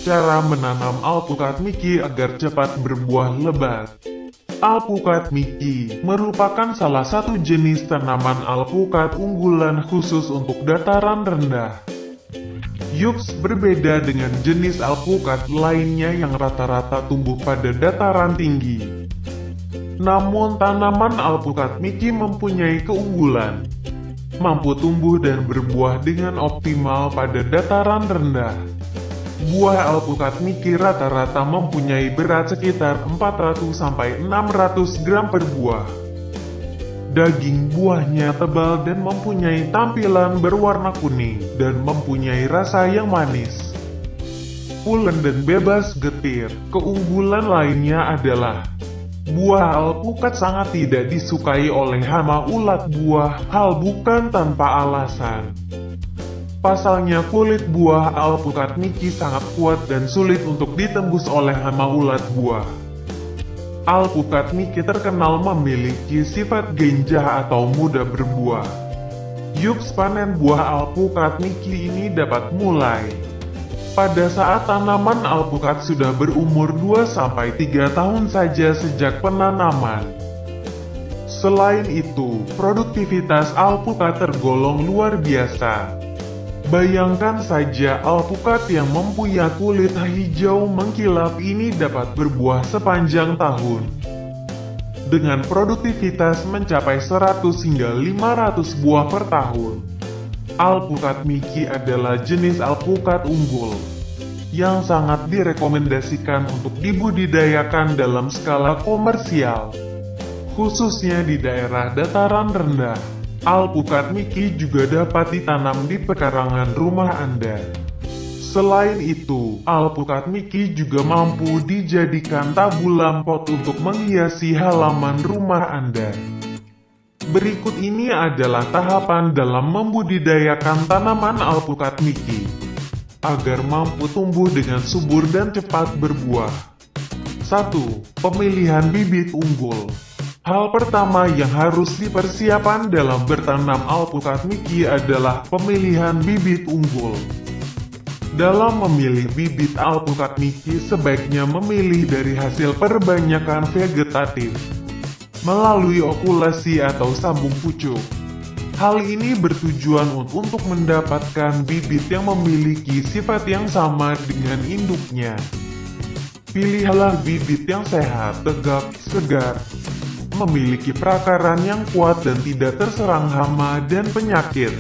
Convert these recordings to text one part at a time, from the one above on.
Cara menanam alpukat Mickey agar cepat berbuah lebat. Alpukat Mickey merupakan salah satu jenis tanaman alpukat unggulan khusus untuk dataran rendah. Yups, berbeda dengan jenis alpukat lainnya yang rata-rata tumbuh pada dataran tinggi. Namun tanaman alpukat Mickey mempunyai keunggulan, mampu tumbuh dan berbuah dengan optimal pada dataran rendah. Buah alpukat Mickey rata-rata mempunyai berat sekitar 400–600 gram per buah. Daging buahnya tebal dan mempunyai tampilan berwarna kuning dan mempunyai rasa yang manis. Pulen dan bebas getir. Keunggulan lainnya adalah buah alpukat sangat tidak disukai oleh hama ulat buah, hal bukan tanpa alasan. Pasalnya kulit buah alpukat Mickey sangat kuat dan sulit untuk ditembus oleh hama ulat buah. Alpukat Mickey terkenal memiliki sifat genjah atau mudah berbuah. Yups, panen buah alpukat Mickey ini dapat mulai pada saat tanaman alpukat sudah berumur 2–3 tahun saja sejak penanaman. Selain itu, produktivitas alpukat tergolong luar biasa. Bayangkan saja alpukat yang mempunyai kulit hijau mengkilap ini dapat berbuah sepanjang tahun. Dengan produktivitas mencapai 100–500 buah per tahun. Alpukat Mickey adalah jenis alpukat unggul yang sangat direkomendasikan untuk dibudidayakan dalam skala komersial, khususnya di daerah dataran rendah. Alpukat Mickey juga dapat ditanam di pekarangan rumah Anda. Selain itu, alpukat Mickey juga mampu dijadikan tabulam pot untuk menghiasi halaman rumah Anda. Berikut ini adalah tahapan dalam membudidayakan tanaman alpukat Mickey agar mampu tumbuh dengan subur dan cepat berbuah. 1. Pemilihan bibit unggul. Hal pertama yang harus dipersiapkan dalam bertanam alpukat Mickey adalah pemilihan bibit unggul. Dalam memilih bibit alpukat Mickey, sebaiknya memilih dari hasil perbanyakan vegetatif melalui okulasi atau sambung pucuk. Hal ini bertujuan untuk mendapatkan bibit yang memiliki sifat yang sama dengan induknya. Pilihlah bibit yang sehat, tegak, segar, memiliki perakaran yang kuat dan tidak terserang hama dan penyakit.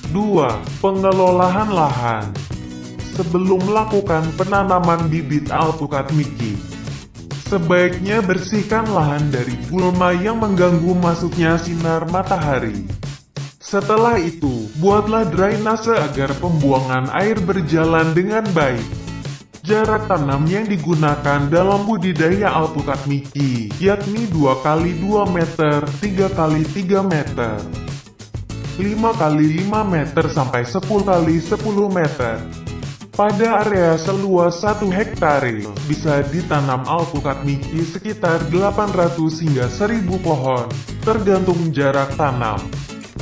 2. Pengelolaan lahan. Sebelum melakukan penanaman bibit alpukat Mickey, sebaiknya bersihkan lahan dari gulma yang mengganggu masuknya sinar matahari. Setelah itu, buatlah drainase agar pembuangan air berjalan dengan baik. Jarak tanam yang digunakan dalam budidaya alpukat Mickey yakni 2×2 meter, 3×3 meter, 5×5 meter sampai 10×10 meter. Pada area seluas 1 hektare, bisa ditanam alpukat Mickey sekitar 800 hingga 1000 pohon, tergantung jarak tanam.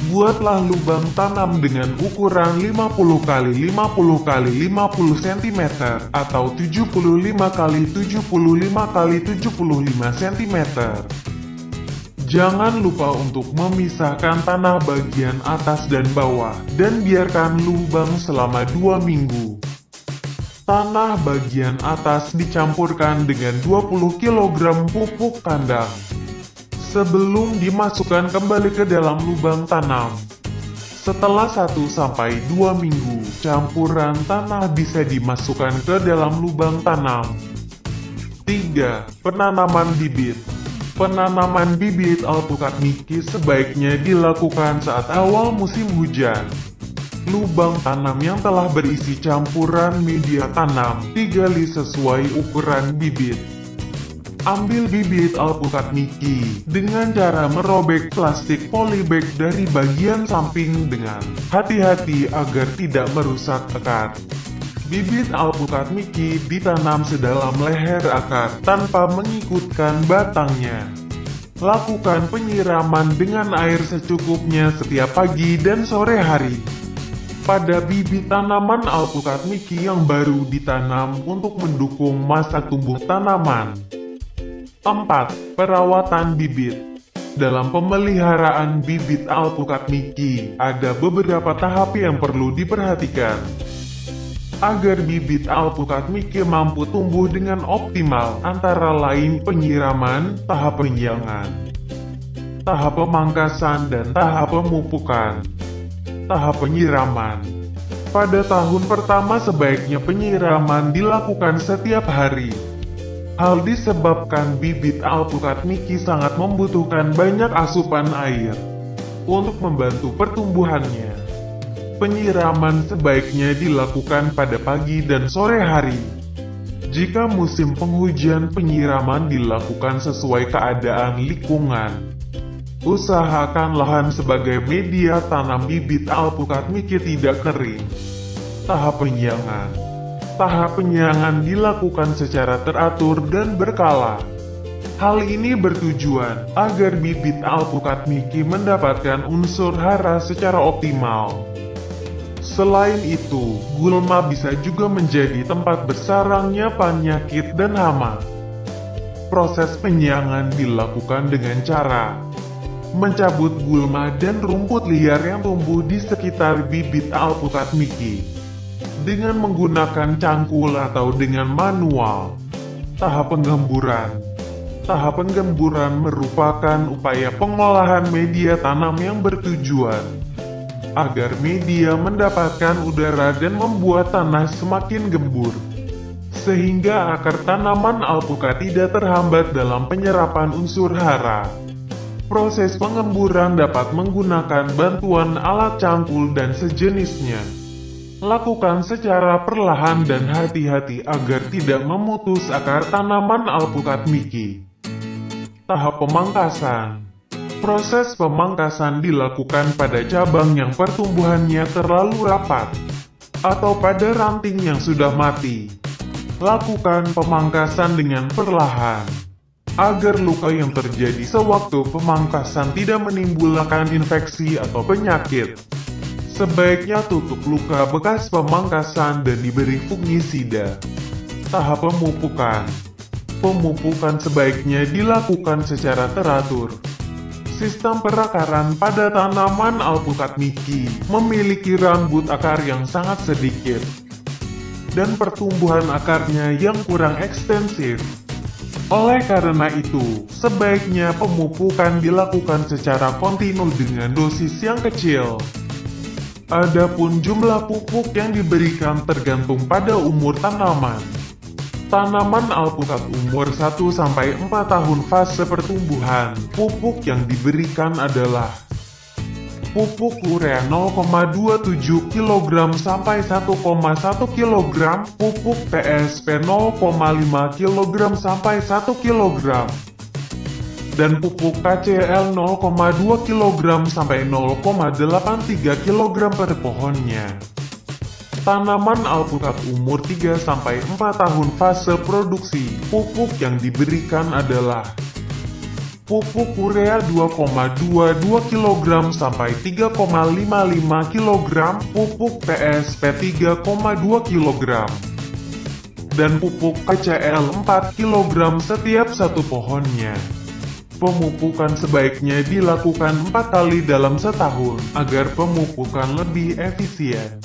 Buatlah lubang tanam dengan ukuran 50×50×50 cm atau 75×75×75 cm. Jangan lupa untuk memisahkan tanah bagian atas dan bawah, dan biarkan lubang selama 2 minggu. Tanah bagian atas dicampurkan dengan 20 kg pupuk kandang sebelum dimasukkan kembali ke dalam lubang tanam. Setelah 1–2 minggu, campuran tanah bisa dimasukkan ke dalam lubang tanam. 3. Penanaman bibit. Penanaman bibit alpukat Mickey sebaiknya dilakukan saat awal musim hujan. Lubang tanam yang telah berisi campuran media tanam digali sesuai ukuran bibit. Ambil bibit alpukat Mickey dengan cara merobek plastik polybag dari bagian samping dengan hati-hati agar tidak merusak akar. Bibit alpukat Mickey ditanam sedalam leher akar tanpa mengikutkan batangnya. Lakukan penyiraman dengan air secukupnya setiap pagi dan sore hari. pada bibit tanaman alpukat Miki yang baru ditanam untuk mendukung masa tumbuh tanaman. 4. Perawatan bibit. Dalam pemeliharaan bibit alpukat Miki, ada beberapa tahap yang perlu diperhatikan agar bibit alpukat Miki mampu tumbuh dengan optimal, antara lain penyiraman, tahap penyiangan, tahap pemangkasan, dan tahap pemupukan. Tahap penyiraman. Pada tahun pertama sebaiknya penyiraman dilakukan setiap hari. Hal disebabkan bibit alpukat Miki sangat membutuhkan banyak asupan air untuk membantu pertumbuhannya. Penyiraman sebaiknya dilakukan pada pagi dan sore hari. Jika musim penghujan, penyiraman dilakukan sesuai keadaan lingkungan. Usahakan lahan sebagai media tanam bibit alpukat Miki tidak kering. Tahap penyiangan. Tahap penyiangan dilakukan secara teratur dan berkala. Hal ini bertujuan agar bibit alpukat Miki mendapatkan unsur hara secara optimal. Selain itu, gulma bisa juga menjadi tempat bersarangnya penyakit dan hama. Proses penyiangan dilakukan dengan cara mencabut gulma dan rumput liar yang tumbuh di sekitar bibit alpukat Miki dengan menggunakan cangkul atau dengan manual. Tahap penggemburan. Tahap penggemburan merupakan upaya pengolahan media tanam yang bertujuan agar media mendapatkan udara dan membuat tanah semakin gembur, sehingga akar tanaman alpukat tidak terhambat dalam penyerapan unsur hara. Proses pengemburan dapat menggunakan bantuan alat cangkul dan sejenisnya. Lakukan secara perlahan dan hati-hati agar tidak memutus akar tanaman alpukat Miki. Tahap pemangkasan. Proses pemangkasan dilakukan pada cabang yang pertumbuhannya terlalu rapat atau pada ranting yang sudah mati. Lakukan pemangkasan dengan perlahan agar luka yang terjadi sewaktu pemangkasan tidak menimbulkan infeksi atau penyakit. Sebaiknya tutup luka bekas pemangkasan dan diberi fungisida. Tahap pemupukan. Pemupukan sebaiknya dilakukan secara teratur. Sistem perakaran pada tanaman alpukat Miki memiliki rambut akar yang sangat sedikit dan pertumbuhan akarnya yang kurang ekstensif. Oleh karena itu, sebaiknya pemupukan dilakukan secara kontinu dengan dosis yang kecil. Adapun jumlah pupuk yang diberikan tergantung pada umur tanaman. Tanaman alpukat umur 1-4 tahun fase pertumbuhan, pupuk yang diberikan adalah pupuk urea 0,27 kg sampai 1,1 kg, pupuk TSP 0,5 kg sampai 1 kg, dan pupuk KCL 0,2 kg sampai 0,83 kg per pohonnya. Tanaman alpukat umur 3-4 tahun fase produksi, pupuk yang diberikan adalah pupuk urea 2,22 kg sampai 3,55 kg, pupuk TSP 3,2 kg, dan pupuk KCL 4 kg setiap satu pohonnya. Pemupukan sebaiknya dilakukan 4 kali dalam setahun agar pemupukan lebih efisien.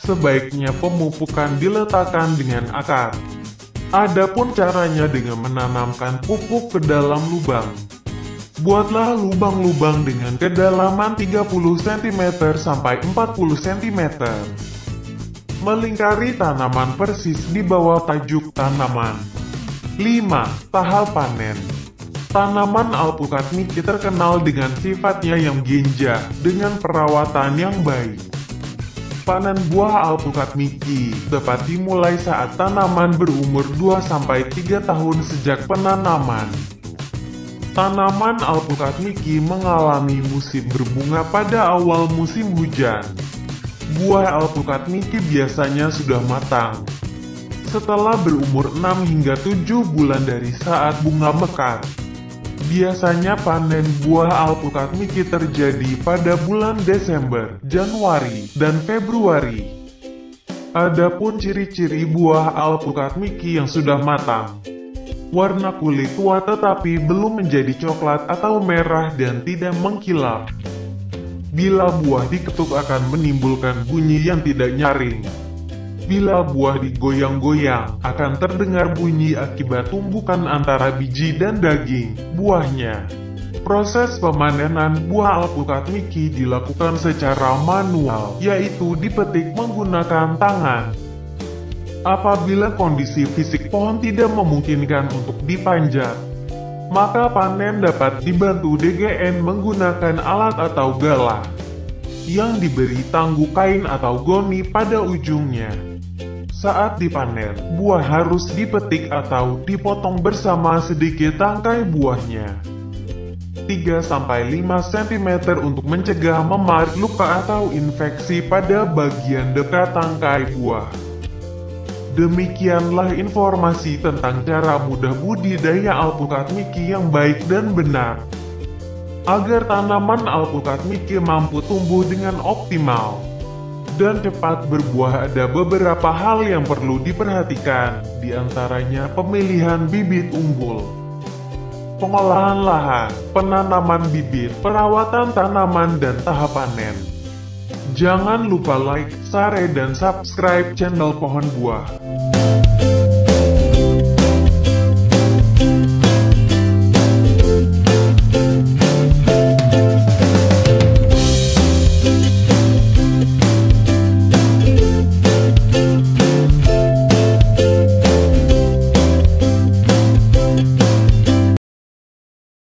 Sebaiknya pemupukan diletakkan dengan akar. Adapun caranya dengan menanamkan pupuk ke dalam lubang. Buatlah lubang-lubang dengan kedalaman 30 cm sampai 40 cm. Melingkari tanaman persis di bawah tajuk tanaman. 5. Tahap panen. Tanaman alpukat Miki terkenal dengan sifatnya yang ginjal dengan perawatan yang baik. Panen buah alpukat Miki dapat dimulai saat tanaman berumur 2-3 tahun sejak penanaman. Tanaman alpukat Miki mengalami musim berbunga pada awal musim hujan. Buah alpukat Miki biasanya sudah matang setelah berumur 6 hingga 7 bulan dari saat bunga mekar. Biasanya panen buah alpukat Mickey terjadi pada bulan Desember, Januari, dan Februari. Adapun ciri-ciri buah alpukat Mickey yang sudah matang. Warna kulit tua tetapi belum menjadi coklat atau merah dan tidak mengkilap. Bila buah diketuk akan menimbulkan bunyi yang tidak nyaring. Bila buah digoyang-goyang, akan terdengar bunyi akibat tumbukan antara biji dan daging buahnya. Proses pemanenan buah alpukat Mickey dilakukan secara manual, yaitu dipetik menggunakan tangan. Apabila kondisi fisik pohon tidak memungkinkan untuk dipanjat, maka panen dapat dibantu DGN menggunakan alat atau galah yang diberi tangguh kain atau goni pada ujungnya. Saat dipanen, buah harus dipetik atau dipotong bersama sedikit tangkai buahnya. 3-5 cm untuk mencegah memar, luka atau infeksi pada bagian dekat tangkai buah. Demikianlah informasi tentang cara mudah budidaya alpukat Mickey yang baik dan benar. Agar tanaman alpukat Mickey mampu tumbuh dengan optimal dan cepat berbuah, ada beberapa hal yang perlu diperhatikan, diantaranya pemilihan bibit unggul, pengolahan lahan, penanaman bibit, perawatan tanaman, dan tahap panen. Jangan lupa like, share, dan subscribe channel Pohon Buah.